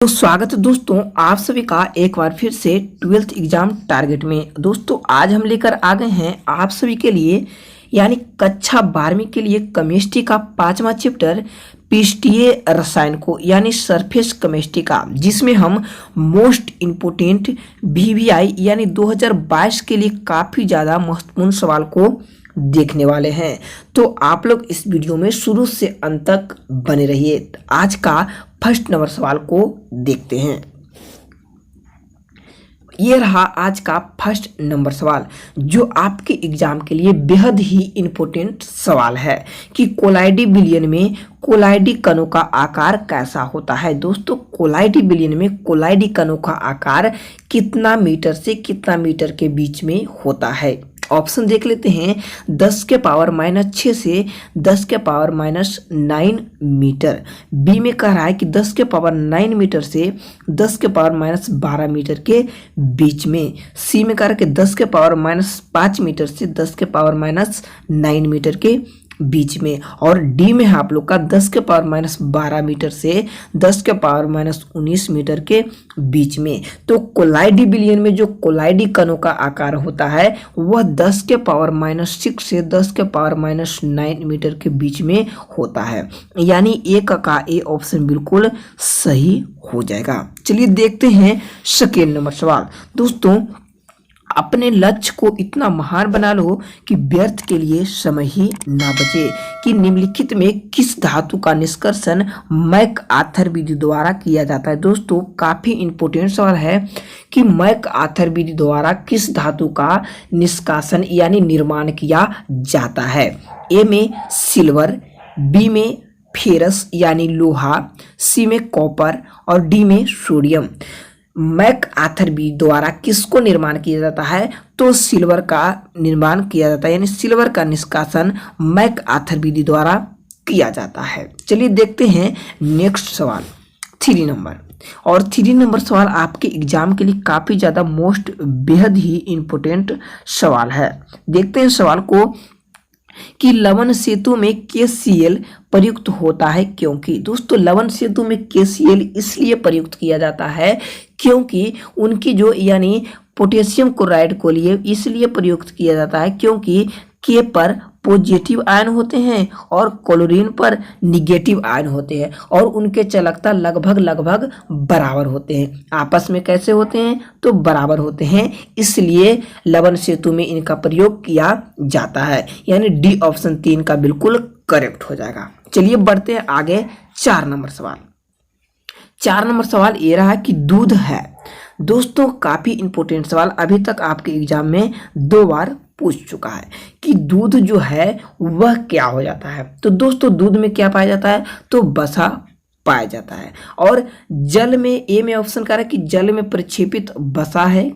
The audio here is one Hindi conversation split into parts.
तो स्वागत है दोस्तों आप सभी का एक बार फिर से ट्वेल्थ एग्जाम टारगेट में। दोस्तों आज हम लेकर आ गए हैं आप सभी के लिए यानी कक्षा 12वीं के लिए केमिस्ट्री का 5वां चैप्टर पृष्ठीय रसायन को यानी सरफेस केमिस्ट्री का, जिसमें हम मोस्ट इम्पोर्टेंट वीवीआई यानी 2022 के लिए काफ़ी ज़्यादा महत्वपूर्ण सवाल को देखने वाले हैं। तो आप लोग इस वीडियो में शुरू से अंत तक बने रहिए। आज का फर्स्ट नंबर सवाल को देखते हैं। ये रहा आज का फर्स्ट नंबर सवाल, जो आपके एग्जाम के लिए बेहद ही इम्पोर्टेंट सवाल है कि कोलाइडी विलयन में कोलाइडी कणों का आकार कैसा होता है। दोस्तों कोलाइडी विलयन में कोलाइडी कणों का आकार कितना मीटर से कितना मीटर के बीच में होता है। ऑप्शन देख लेते हैं। 10 के पावर -6 से 10 के पावर -9 मीटर। बी में कह रहा है कि 10 के पावर 9 मीटर से 10 के पावर -12 मीटर के बीच में। सी में कह रहा है कि 10 के पावर -5 मीटर से 10 के पावर -9 मीटर के बीच में। और डी में है आप लोग का 10 के पावर -12 मीटर से 10 के पावर -19 मीटर के बीच में। तो कोलाइडी विलयन में जो कोलाइडी कणों का आकार होता है वह 10 के पावर -6 से 10 के पावर -9 मीटर के बीच में होता है, यानी एक का ए ऑप्शन बिल्कुल सही हो जाएगा। चलिए देखते हैं सेकेंड नंबर सवाल। दोस्तों अपने लक्ष्य को इतना महान बना लो कि व्यर्थ के लिए समय ही ना बचे कि निम्नलिखित में किस धातु का निष्कर्षण मैक आर्थर विधि द्वारा किया जाता है। दोस्तों काफी इंपॉर्टेंट सवाल है कि मैक आर्थर विधि द्वारा किस धातु का निष्कासन यानी निर्माण किया जाता है। ए में सिल्वर, बी में फेरस यानी लोहा, सी में कॉपर और डी में सोडियम। मैक आर्थर विधि द्वारा किसको निर्माण किया जाता है? तो सिल्वर का निर्माण किया जाता है, यानी सिल्वर का निष्कासन मैक आर्थर विधि द्वारा किया जाता है। चलिए देखते हैं नेक्स्ट सवाल 3 नंबर। और 3 नंबर सवाल आपके एग्जाम के लिए काफी ज्यादा मोस्ट बेहद ही इंपॉर्टेंट सवाल है। देखते हैं सवाल को कि लवण सेतु में KCl प्रयुक्त होता है क्योंकि। दोस्तों लवण सेतु में KCl इसलिए प्रयुक्त किया जाता है क्योंकि उनकी जो यानी पोटेशियम क्लोराइड को लिए इसलिए प्रयुक्त किया जाता है क्योंकि K पर पॉजिटिव आयन होते हैं और क्लोरीन पर निगेटिव आयन होते हैं और उनके चालकता लगभग बराबर होते हैं। आपस में कैसे होते हैं? तो बराबर होते हैं, इसलिए लवण सेतु में इनका प्रयोग किया जाता है, यानी डी ऑप्शन 3 का बिल्कुल करेक्ट हो जाएगा। चलिए बढ़ते हैं आगे 4 नंबर सवाल। 4 नंबर सवाल ये रहा कि दूध है। दोस्तों काफी इंपॉर्टेंट सवाल, अभी तक आपके एग्जाम में 2 बार पूछ चुका है कि दूध जो है वह क्या हो जाता है। तो दोस्तों दूध में क्या पाया जाता है? तो वसा पाया जाता है। और जल में, ए में ऑप्शन कह रहा है कि जल में प्रक्षेपित वसा है,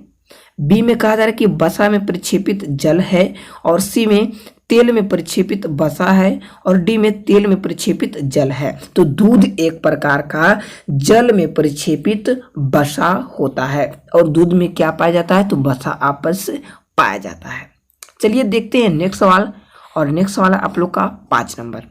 बी में कहा जा रहा है कि वसा में प्रक्षेपित जल है, और सी में तेल में प्रक्षेपित वसा है, और डी में तेल में प्रक्षेपित जल है। तो दूध एक प्रकार का जल में प्रक्षेपित वसा होता है और दूध में क्या पाया जाता है? तो वसा आपस पाया जाता है। चलिए देखते हैं नेक्स्ट सवाल। और नेक्स्ट सवाल है आप लोग का 5 नंबर।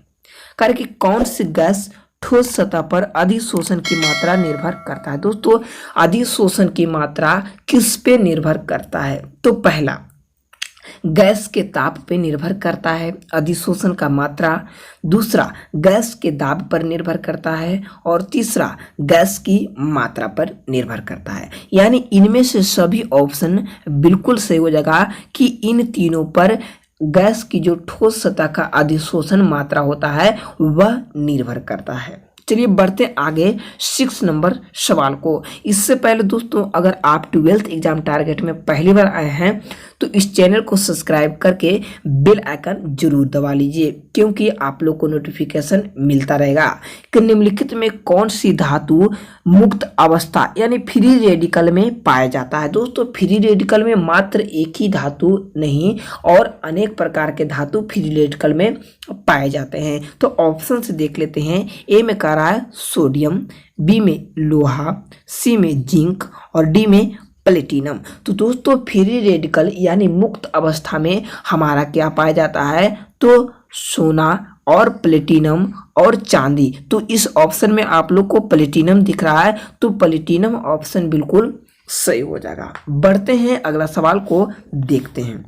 कह कि कौन सी गैस ठोस सतह पर अधिशोषण की मात्रा निर्भर करता है। दोस्तों अधिशोषण की मात्रा किस पे निर्भर करता है? तो पहला गैस के ताप पे निर्भर करता है अधिशोषण का मात्रा, दूसरा गैस के दाब पर निर्भर करता है, और तीसरा गैस की मात्रा पर निर्भर करता है। यानी इनमें से सभी ऑप्शन बिल्कुल सही हो जाएगा कि इन तीनों पर गैस की जो ठोस सतह का अधिशोषण मात्रा होता है वह निर्भर करता है। चलिए बढ़ते आगे 6 नंबर सवाल को। इससे पहले दोस्तों अगर आप 12th एग्जाम टारगेट में पहली बार आए हैं तो इस चैनल को सब्सक्राइब करके बेल आइकन जरूर दबा लीजिए, क्योंकि आप लोग को नोटिफिकेशन मिलता रहेगा कि निम्नलिखित में कौन सी धातु मुक्त अवस्था यानी फ्री रेडिकल में पाया जाता है। दोस्तों फ्री रेडिकल में मात्र एक ही धातु नहीं और अनेक प्रकार के धातु फ्री रेडिकल में पाए जाते हैं। तो ऑप्शन से देख लेते हैं। ए में कह रहा है सोडियम, बी में लोहा, सी में जिंक और डी में प्लेटिनम। तो दोस्तों फ्री रेडिकल यानी मुक्त अवस्था में हमारा क्या पाया जाता है? तो सोना और प्लेटिनम और चांदी। तो इस ऑप्शन में आप लोग को प्लेटिनम दिख रहा है, तो प्लेटिनम ऑप्शन बिल्कुल सही हो जाएगा। बढ़ते हैं अगला सवाल को देखते हैं।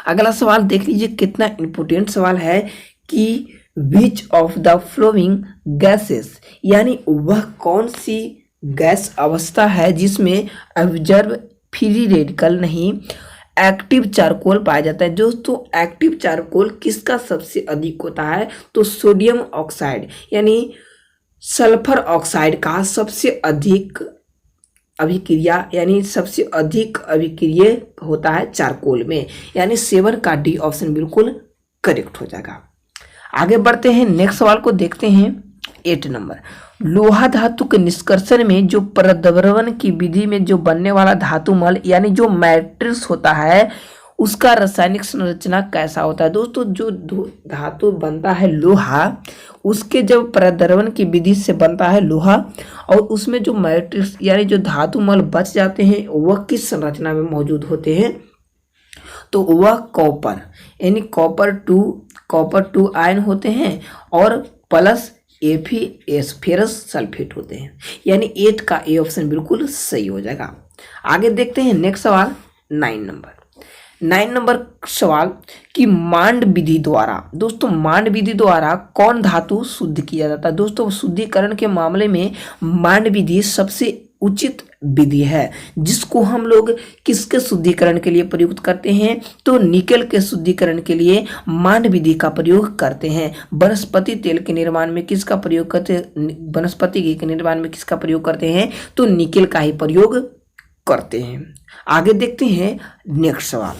अगला सवाल देख लीजिए, कितना इंपॉर्टेंट सवाल है कि which of the flowing gases, यानी वह कौन सी गैस अवस्था है जिसमें ऑब्जर्व फ्री रेडिकल नहीं एक्टिव चारकोल पाया जाता है। दोस्तों एक्टिव चारकोल किसका सबसे अधिक होता है, तो सोडियम ऑक्साइड यानी सल्फर ऑक्साइड का सबसे अधिक अभिक्रिया यानी सबसे अधिक अभिक्रिय होता है चारकोल में, यानी 7 का डी ऑप्शन बिल्कुल करेक्ट हो जाएगा। आगे बढ़ते हैं, नेक्स्ट सवाल को देखते हैं 8 नंबर। लोहा धातु के निष्कर्षण में जो प्रद्रवण की विधि में जो बनने वाला धातु मल यानी जो मैट्रिक्स होता है उसका रासायनिक संरचना कैसा होता है। दोस्तों जो धातु बनता है लोहा, उसके जब प्रद्रवण की विधि से बनता है लोहा और उसमें जो मैट्रिक्स यानी जो धातु मल बच जाते हैं वह किस संरचना में मौजूद होते हैं, तो वह कॉपर यानी कॉपर 2 आयन होते हैं और प्लस Fe फेरस सल्फेट होते हैं, यानी 8 का ए ऑप्शन बिल्कुल सही हो जाएगा। आगे देखते हैं नेक्स्ट सवाल 9 नंबर सवाल कि मांड विधि द्वारा, दोस्तों मांड विधि द्वारा कौन धातु शुद्ध किया जाता है। दोस्तों शुद्धिकरण के मामले में मांड विधि सबसे उचित विधि है, जिसको हम लोग किसके शुद्धिकरण के लिए प्रयुक्त करते हैं, तो निकेल के शुद्धिकरण के लिए मांड विधि का प्रयोग करते हैं। वनस्पति तेल के निर्माण में किसका प्रयोग करते हैं, वनस्पति घी के निर्माण में किसका प्रयोग करते हैं, तो निकेल का ही प्रयोग करते हैं। आगे देखते हैं नेक्स्ट सवाल,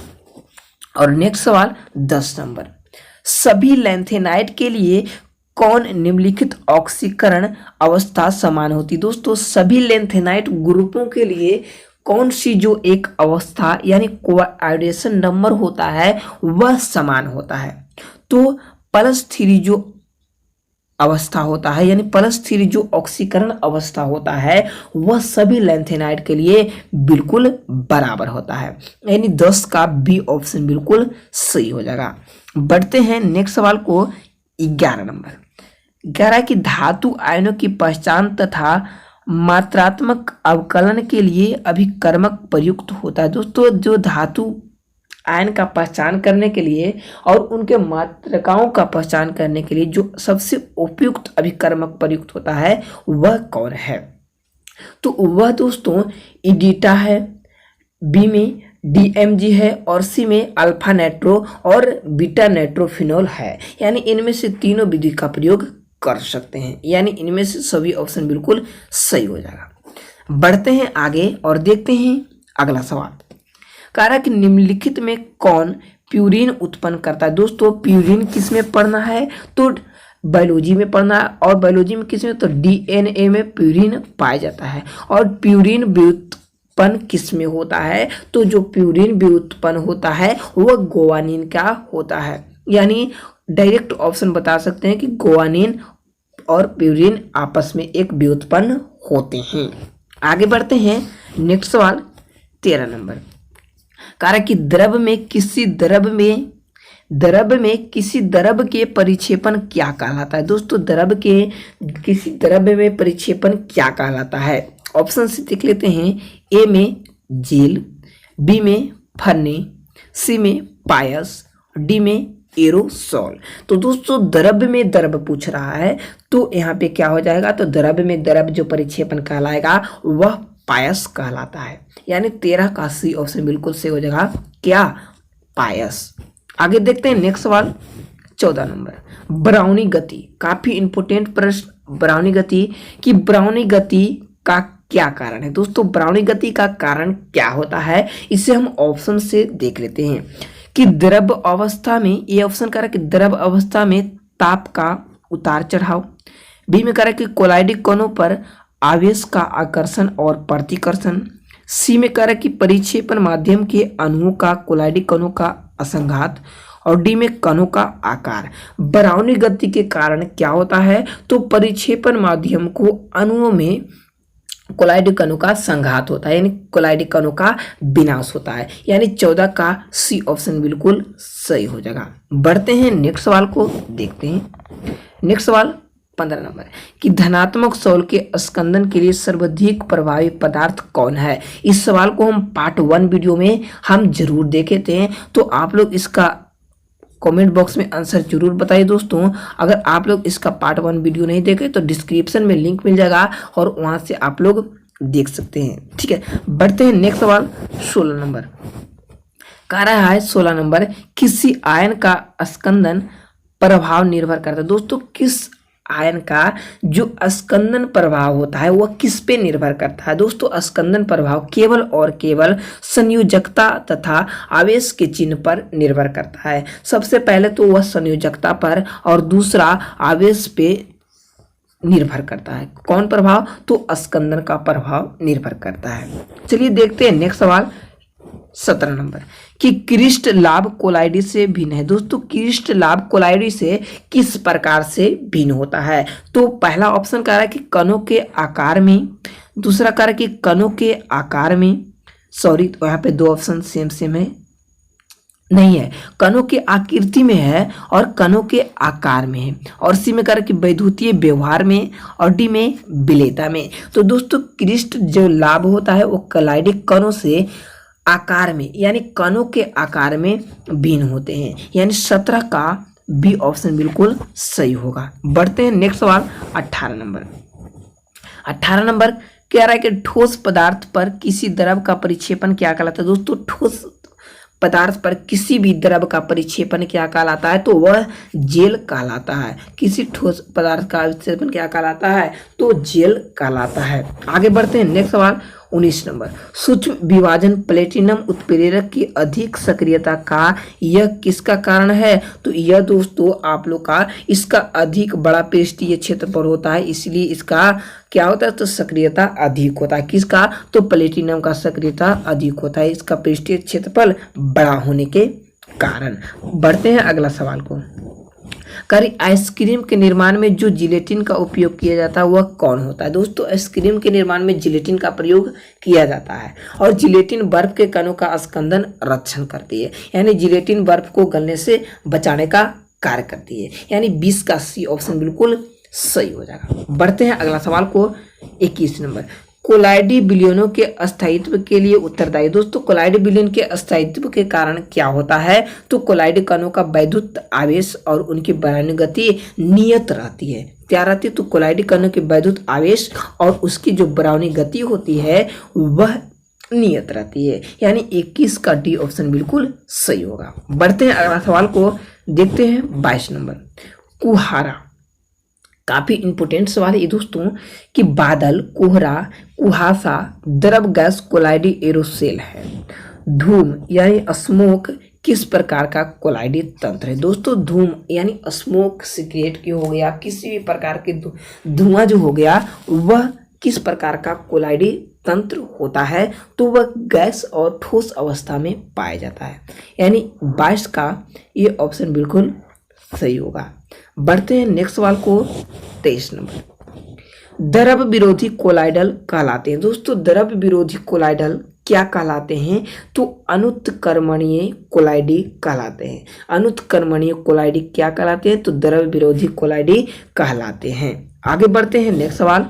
और नेक्स्ट सवाल 10 नंबर। सभी लैंथेनाइड के लिए कौन निम्नलिखित ऑक्सीकरण अवस्था समान होती। दोस्तों सभी लैंथेनाइड ग्रुपों के लिए कौन सी जो एक अवस्था यानी कोऑर्डिनेशन नंबर होता है वह समान होता है, तो +3 जो अवस्था होता है यानी +3 जो ऑक्सीकरण अवस्था होता है वह सभी लैंथेनाइड के लिए बिल्कुल बराबर होता है, यानी 10 का बी ऑप्शन बिल्कुल सही हो जाएगा। बढ़ते हैं नेक्स्ट सवाल को 11 नंबर। 11 की धातु आयनों की पहचान तथा मात्रात्मक अवकलन के लिए अभिकर्मक प्रयुक्त होता है। दोस्तों जो धातु आयन का पहचान करने के लिए और उनके मात्रकाओं का पहचान करने के लिए जो सबसे उपयुक्त अभिकर्मक प्रयुक्त होता है वह कौन है, तो वह दोस्तों इडिटा है, बी में DMG है और सी में अल्फा नाइट्रो और बीटा नाइट्रोफिनोल है, यानी इनमें से तीनों विधि का प्रयोग कर सकते हैं, यानी इनमें से सभी ऑप्शन बिल्कुल सही हो जाएगा। बढ़ते हैं आगे और देखते हैं अगला सवाल। कह रहा है कि निम्नलिखित में कौन प्यूरिन उत्पन्न करता है। दोस्तों प्यूरिन किस में पढ़ना है, तो बायोलॉजी में पढ़ना है, और बायोलॉजी में किस में, तो DNA में प्यूरिन पाया जाता है। और प्यूरिन व्युत्पन्न किस में होता है, तो जो प्यूरिन व्युत्पन्न होता है वह गोवानिन का होता है, यानी डायरेक्ट ऑप्शन बता सकते हैं कि गोवानिन और प्यूरिन आपस में एक व्युत्पन्न होते हैं। आगे बढ़ते हैं नेक्स्ट सवाल 13 नंबर। कारण कि द्रव में किसी द्रव के परिक्षेपण क्या कहलाता है। दोस्तों द्रव के किसी द्रव में परिक्षेपण क्या कहलाता है, ऑप्शन से देख लेते हैं। ए में जेल, बी में फन्नी, सी में पायस, डी में एरोसोल। तो दोस्तों द्रव में द्रव पूछ रहा है तो यहाँ पे क्या हो जाएगा, तो द्रव में द्रव जो परिक्षेपण कहलाएगा वह पायस कहलाता है, यानी 13 का सी ऑप्शन बिल्कुल सही हो जाएगा, क्या, पायस। आगे देखते हैं नेक्स्ट सवाल 14 नंबर। ब्राउनी गति, काफी इंपोर्टेंट प्रश्न। ब्राउनी गति का क्या कारण है। दोस्तों ब्राउनी गति का कारण क्या होता है, इसे हम ऑप्शन से देख लेते हैं कि द्रव अवस्था में, ये ऑप्शन कह रहा है कि द्रव अवस्था में ताप का उतार चढ़ाव, बी में कह रहा है कि कोलाइडी कणों पर आवेश का आकर्षण और प्रतिकर्षण, सी में कह रहा है कि परिक्षेपण माध्यम के अणुओं का कोलाइडी कणों का असंघात, और डी में कणों का आकार। ब्राउनी गति के कारण क्या होता है, तो परिक्षेपण माध्यम को अणुओं में कोलाइड कणों का संघात होता है, यानी कोलाइड कणों का विनाश होता है, यानी 14 का सी ऑप्शन बिल्कुल सही हो जाएगा। बढ़ते हैं नेक्स्ट सवाल को देखते हैं। नेक्स्ट सवाल 15 नंबर कि धनात्मक सौल के स्कंदन के लिए सर्वाधिक प्रभावी पदार्थ कौन है। इस सवाल को हम पार्ट 1 वीडियो में हम जरूर देखे थे, तो आप लोग इसका कमेंट बॉक्स में आंसर जरूर बताइए दोस्तों। अगर आप लोग इसका पार्ट 1 वीडियो नहीं देखे तो डिस्क्रिप्शन में लिंक मिल जाएगा और वहां से आप लोग देख सकते हैं, ठीक है। बढ़ते हैं नेक्स्ट सवाल 16 नंबर। कह रहा है 16 नंबर किसी आयन का स्कंदन प्रभाव निर्भर करता है। दोस्तों किस आयन का जो स्कंदन प्रभाव होता है वह किस पे निर्भर करता है। दोस्तों स्कंदन प्रभाव केवल और केवल संयोजकता तथा आवेश के चिन्ह पर निर्भर करता है। सबसे पहले तो वह संयोजकता पर और दूसरा आवेश पे निर्भर करता है। कौन प्रभाव? तो स्कंदन का प्रभाव निर्भर करता है। चलिए देखते हैं नेक्स्ट सवाल 17 नंबर कि क्रिस्ट लाभ कोलाइडी से भिन्न है। दोस्तों क्रिस्ट लाभ कोलाइडी से किस प्रकार से भिन्न होता है। तो पहला ऑप्शन कह रहा है कि कणों के आकार में, दूसरा कह रहा है कि कणों के आकार में, सॉरी तो यहाँ पे दो ऑप्शन सेम है, नहीं है, कणों के आकृति में है और कणों के आकार में है, और सी में कह रहा है कि वैद्युतीय व्यवहार में, और डी में विलेयता में। तो दोस्तों क्रिस्ट जो लाभ होता है वो कोलाइडी कणों से आकार में यानी कणों के आकार में भिन्न होते हैं, यानी 17 का बी ऑप्शन बिल्कुल सही होगा। बढ़ते हैं नेक्स्ट सवाल 18 नंबर। 18 नंबर कह रहा है कि ठोस पदार्थ पर किसी द्रव का परिक्षेपण क्या कहलाता है। दोस्तों ठोस पदार्थ पर किसी भी द्रव का परिक्षेपण क्या कहलाता है, तो वह जेल कहलाता है। किसी ठोस पदार्थ का परिक्षेपण क्या कहलाता है, तो जेल कहलाता है। आगे बढ़ते हैं नेक्स्ट सवाल 19 नंबर। सूक्ष्म विभाजन प्लेटिनम उत्प्रेरक की अधिक सक्रियता का यह किसका कारण है। तो यह दोस्तों आप लोग का इसका अधिक बड़ा पृष्ठीय क्षेत्र पर होता है, इसलिए इसका क्या होता है, तो सक्रियता अधिक होता है। किसका? तो प्लेटिनम का सक्रियता अधिक होता है, इसका पृष्ठीय क्षेत्रफल बड़ा होने के कारण। बढ़ते हैं अगला सवाल को। करी आइसक्रीम के निर्माण में जो जिलेटिन का उपयोग किया जाता है वह कौन होता है। दोस्तों आइसक्रीम के निर्माण में जिलेटिन का प्रयोग किया जाता है, और जिलेटिन बर्फ के कणों का स्कंदन रक्षण करती है, यानी जिलेटिन बर्फ को गलने से बचाने का कार्य करती है, यानी 20 का सी ऑप्शन बिल्कुल सही हो जाएगा। बढ़ते हैं अगला सवाल को 21 नंबर। कोलाइडी विलयनों के अस्थायित्व के लिए उत्तरदायी। दोस्तों कोलाइडी विलयन के अस्थायित्व के कारण क्या होता है, तो कोलाइडी कणों का वैद्युत आवेश और उनकी बरानी गति नियत रहती है। क्या रहती है, तो कोलाइडी कणों के वैद्युत आवेश और उसकी जो बरानी गति होती है वह नियत रहती है, यानी 21 का डी ऑप्शन बिल्कुल सही होगा। बढ़ते हैं अगला सवाल को देखते हैं 22 नंबर। कुहारा काफी इंपोर्टेंट सवाल है ये दोस्तों कि बादल, कोहरा, कुहासा द्रव गैस कोलाइडी एरोसेल है। धूम यानी स्मोक किस प्रकार का कोलाइडी तंत्र है। दोस्तों धूम यानी स्मोक सिगरेट की हो गया, किसी भी प्रकार के धुआं जो हो गया वह किस प्रकार का कोलाइडी तंत्र होता है, तो वह गैस और ठोस अवस्था में पाया जाता है, यानी 22 का ये ऑप्शन बिल्कुल सही होगा। बढ़ते हैं नेक्स्ट सवाल को 23 नंबर। द्रव विरोधी कोलाइडल कहलाते हैं। दोस्तों द्रव विरोधी कोलाइडल क्या कहलाते हैं, तो अनुत्क्रमणीय कोलाइडी कहलाते हैं। अनुत्क्रमणीय कोलाइडी क्या कहलाते हैं, तो द्रव विरोधी कोलाइडी कहलाते हैं। आगे बढ़ते हैं नेक्स्ट सवाल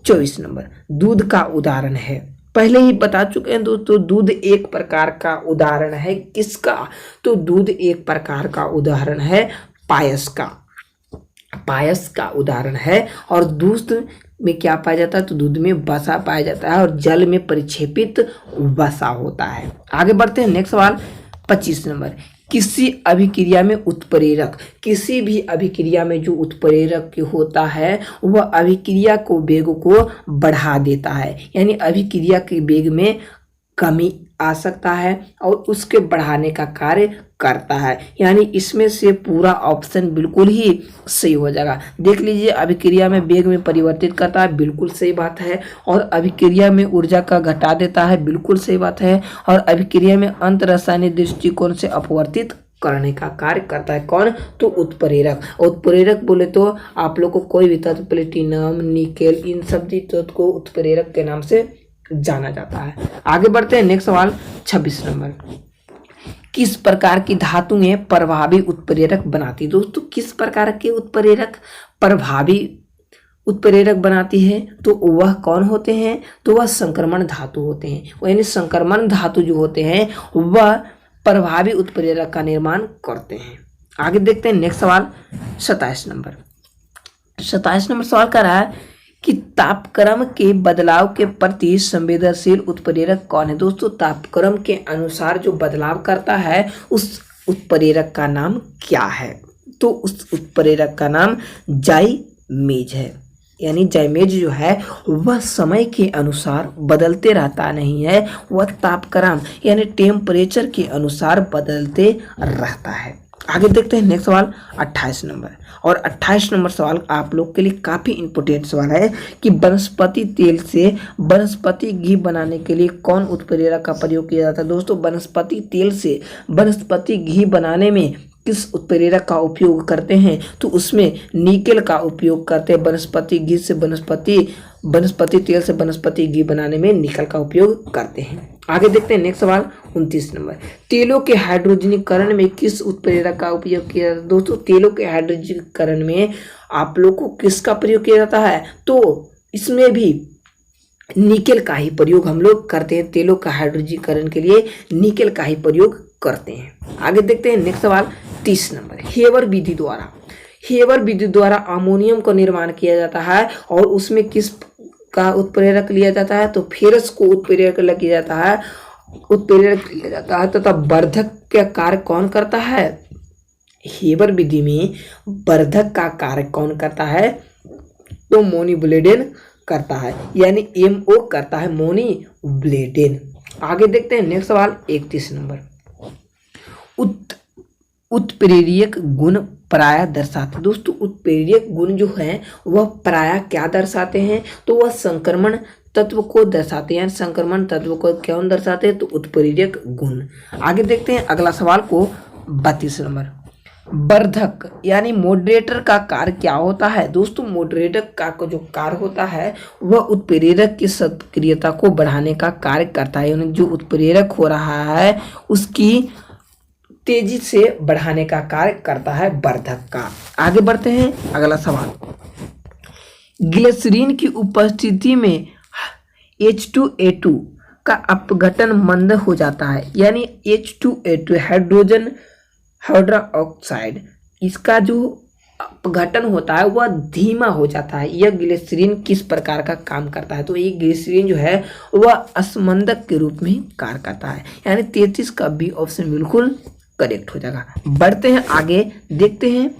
24 नंबर। दूध का उदाहरण है, पहले ही बता चुके हैं दोस्तों, दूध एक प्रकार का उदाहरण है। किसका? तो दूध एक प्रकार का उदाहरण है पायस का, पायस का उदाहरण है। और दूध में क्या पाया जाता है, तो दूध में वसा पाया जाता है और जल में परिक्षेपित वसा होता है। आगे बढ़ते हैं नेक्स्ट सवाल 25 नंबर। किसी अभिक्रिया में उत्प्रेरक, किसी भी अभिक्रिया में जो उत्प्रेरक होता है वह अभिक्रिया को वेग को बढ़ा देता है, यानी अभिक्रिया के वेग में कमी आ सकता है और उसके बढ़ाने का कार्य करता है, यानी इसमें से पूरा ऑप्शन बिल्कुल ही सही हो जाएगा। देख लीजिए अभिक्रिया में वेग में परिवर्तित करता है, बिल्कुल सही बात है। और अभिक्रिया में ऊर्जा का घटा देता है, बिल्कुल सही बात है। और अभिक्रिया में अंत रासायनिक दृष्टिकोण से अपवर्तित करने का कार्य करता है। कौन? तो उत्प्रेरक। उत्प्रेरक बोले तो आप लोग को कोई भी तत्व, प्लेटिनम, निकेल, इन सब तत्व को उत्प्रेरक के नाम से जाना जाता है। आगे बढ़ते हैं, नेक्स्ट सवाल 26 नंबर। किस प्रकार की धातुएं प्रभावी उत्प्रेरक बनाती? दोस्तों किस प्रकार के उत्प्रेरक प्रभावी उत्प्रेरक बनाती है? तो वह कौन होते हैं? तो वह संक्रमण धातु होते हैं। यानी संक्रमण धातु जो होते हैं वह प्रभावी उत्प्रेरक का निर्माण करते हैं। आगे देखते हैं, नेक्स्ट सवाल 27 नंबर। 27 नंबर सवाल कर रहा है कि तापक्रम के बदलाव के प्रति संवेदनशील उत्प्रेरक कौन है? दोस्तों तापक्रम के अनुसार जो बदलाव करता है उस उत्प्रेरक का नाम क्या है? तो उस उत्प्रेरक का नाम जाइमेज है। यानी जाइमेज जो है वह समय के अनुसार बदलते रहता नहीं है, वह तापक्रम यानी टेम्परेचर के अनुसार बदलते रहता है। आगे देखते हैं, नेक्स्ट सवाल 28 नंबर। और 28 नंबर सवाल आप लोग के लिए काफ़ी इंपॉर्टेंट सवाल है कि वनस्पति तेल से वनस्पति घी बनाने के लिए कौन उत्प्रेरक का प्रयोग किया जाता है? दोस्तों वनस्पति तेल से वनस्पति घी बनाने में किस उत्प्रेरक का उपयोग करते हैं? तो उसमें निकेल का उपयोग करते हैं। वनस्पति घी से वनस्पति तेल से वनस्पति घी बनाने में निकेल का उपयोग करते हैं। आगे देखते हैं, नेक्स्ट सवाल 29 नंबर। तेलों के हाइड्रोजनीकरण में किस उत्प्रेरक का उपयोग किया जाता है? दोस्तों तेलों के हाइड्रोजनीकरण में आप लोग को किसका प्रयोग किया जाता है? तो इसमें भी निकेल का ही प्रयोग हम लोग करते हैं। तेलों का हाइड्रोजनीकरण के लिए निकेल का ही प्रयोग करते हैं। आगे देखते हैं, नेक्स्ट सवाल 30 नंबर। हेवर विधि द्वारा अमोनियम का निर्माण किया जाता है और उसमें किस का उत्प्रेरक लिया जाता है? तो फेरस को उत्प्रेरक लिया जाता है तथा वर्धक का कार्य कौन करता है? हेवर विधि में वर्धक का कार्य कौन करता है? तो मोनिब्लेडेन करता है, यानी MO करता है, मोनिब्लेडेन। आगे देखते हैं, नेक्स्ट सवाल 31 नंबर। उत्प्रेरक गुण प्रायः दर्शाते। दोस्तों उत्प्रेरक गुण जो है वह प्रायः क्या दर्शाते हैं? तो वह संक्रमण तत्व को दर्शाते हैं। संक्रमण तत्व को क्यों दर्शाते हैं? तो उत्प्रेरक गुण। आगे देखते हैं अगला सवाल को 32 नंबर। वर्धक यानी मॉडरेटर का कार्य क्या होता है? दोस्तों मॉडरेटर का जो कार्य होता है वह उत्प्रेरक की सक्रियता को बढ़ाने का कार्य करता है। यानी जो उत्प्रेरक हो रहा है उसकी तेजी से बढ़ाने का कार्य करता है वर्धक का। आगे बढ़ते हैं, अगला सवाल। ग्लिसरीन की उपस्थिति में H2A2 का अपघटन मंद हो जाता है। यानी H2A2 हाइड्रोजन हाइड्रोक्साइड, इसका जो अपघटन होता है वह धीमा हो जाता है। यह ग्लिसरीन किस प्रकार का काम करता है? तो ये ग्लिसरीन जो है वह अस्मंदक के रूप में कार्य करता है। यानी 33 का बी ऑप्शन बिल्कुल करेक्ट हो जाएगा। बढ़ते हैं आगे, देखते हैं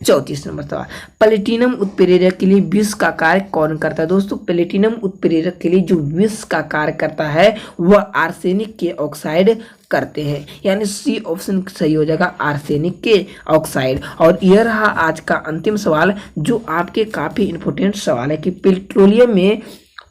34 नंबर सवाल। प्लेटिनम उत्प्रेरक के लिए विष का कार्य कौन करता है? दोस्तों प्लेटिनम उत्प्रेरक के लिए जो विष का कार्य करता है वह आर्सेनिक के ऑक्साइड करते हैं। यानी सी ऑप्शन सही हो जाएगा, आर्सेनिक के ऑक्साइड। और यह रहा आज का अंतिम सवाल जो आपके काफी इंपॉर्टेंट सवाल है कि पेट्रोलियम में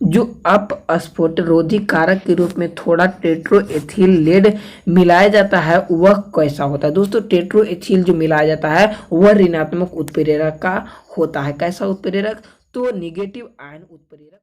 जो अपस्फोटरोधी कारक के रूप में थोड़ा टेट्रोएथिल लेड मिलाया जाता है वह कैसा होता है? दोस्तों टेट्रोएथिल जो मिलाया जाता है वह ऋणात्मक उत्प्रेरक का होता है। कैसा उत्प्रेरक? तो निगेटिव आयन उत्प्रेरक।